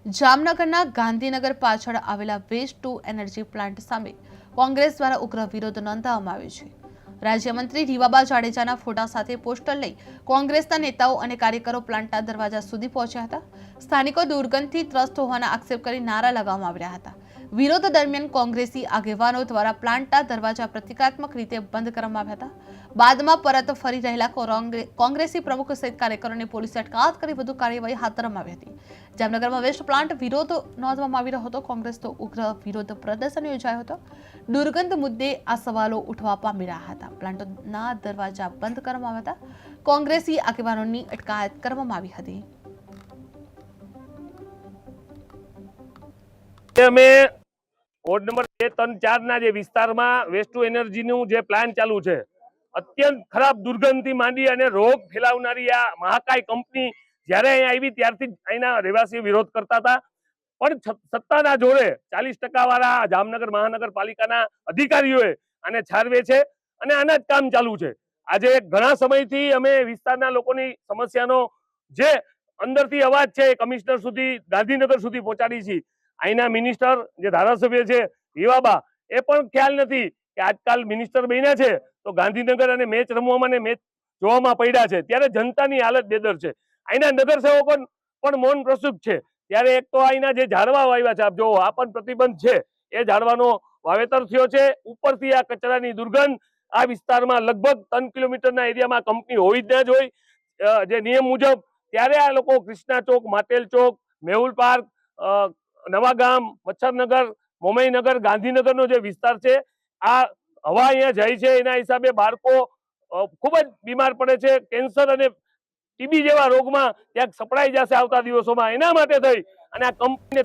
જામનગરના ગાંધીનગર પાછળ આવેલા વેસ્ટ ટુ એનર્જી પ્લાન્ટ સામે કોંગ્રેસ દ્વારા ઉગ્ર વિરોધ નોંધાવવામાં આવ્યો છે। રાજ્યમંત્રી રીવાબા જાડેજાના ફોટા સાથે પોસ્ટર લઈ કોંગ્રેસના નેતાઓ અને કાર્યકરો પ્લાન્ટના દરવાજા સુધી પહોંચ્યા હતા। સ્થાનિકો દુર્ગંધથી ત્રસ્ત હોવાના આક્ષેપ કરી નારા લગાવવામાં આવ્યા હતા। વિરોધ દરમિયાન કોંગ્રેસી આગેવાનો દ્વારા પ્લાન્ટના દરવાજા પ્રતિકાત્મક રીતે બંધ કરવામાં આવ્યા હતા। બાદમાં પરત ફરી રહેલા કોંગ્રેસી પ્રમુખ સહિત કાર્યકરોને પોલીસે અટકાયત કરી વધુ કાર્યવાહી હાથ ધરવામાં આવી હતી। જામનગરમાં વેસ્ટ પ્લાન્ટ વિરોધ નોંધવામાં આવી રહ્યો હતો। કોંગ્રેસનો ઉગ્ર વિરોધ પ્રદર્શન યોજાયો હતો। દુર્ગંધ મુદ્દે આ સવાલો ઉઠવા પામી રહ્યા હતા। પ્લાન્ટના દરવાજા બંધ કરવામાં આવ્યા હતા। કોંગ્રેસી આગેવાનોની અટકાયત કરવામાં આવી હતી। અમે વોર્ડ નંબર 2, 3, 4 ના જે વિસ્તારમાં વેસ્ટ ટુ એનર્જીનું જે પ્લાન ચાલુ છે, અત્યંત ખરાબ દુર્ગંધથી માંડી અને રોગ ફેલાવનારી આ મહાકાય કંપની જ્યારે અહીંયા આવી ત્યારથી જ અહીંના રહેવાસીઓ વિરોધ કરતા હતા। પણ સત્તાના જોડે 40% વાળા જામનગર મહાનગરપાલિકાના અધિકારીઓએ આને છારવે છે અને આના જ કામ ચાલુ છે। આજે ઘણા સમયથી અમે વિસ્તારના લોકોની સમસ્યાનો જે અંદરથી અવાજ છે કમિશનર સુધી, ગાંધીનગર સુધી પહોંચાડી છે। અહીંના મિનિસ્ટર જે ધારાસભ્ય છે રીવાબા, એ પણ ખ્યાલ નથી કે આજકાલ મિનિસ્ટર બન્યા છે તો ગાંધીનગર અને મેચ રમવામાં ને મેચ જોવામાં પડ્યા છે, ત્યારે જનતાની હાલત બેદર છે। અહીંના નગરસેવકો પણ મૌન પ્રસ્તુત છે। ત્યારે એક તો અહીંના જે ઝાડવા વાવ્યા છે, આપ જો આ પણ પ્રતિબંધ છે, એ ઝાડવાનો વાવેતર થયો છે। ઉપરથી આ કચરાની દુર્ગંધ આ વિસ્તારમાં લગભગ 3 કિલોમીટરના એરિયામાં કંપની હોવી જ ન હોય જે નિયમ મુજબ, ત્યારે આ લોકો કૃષ્ણા ચોક, માટેલ ચોક, મેહુલ પાર્ક, નવાગામ, મચ્છરનગર, મોમઈનગર, ગાંધીનગરનો જે વિસ્તાર છે, આ હવા અહીંયા જાય છે એના હિસાબે બાળકો ખૂબ જ બીમાર પડે છે। કેન્સર અને ટીબી જેવા રોગમાં ક્યાંક સપડાઈ જશે આવતા દિવસોમાં। એના માટે થઈ અને આ કંપનીને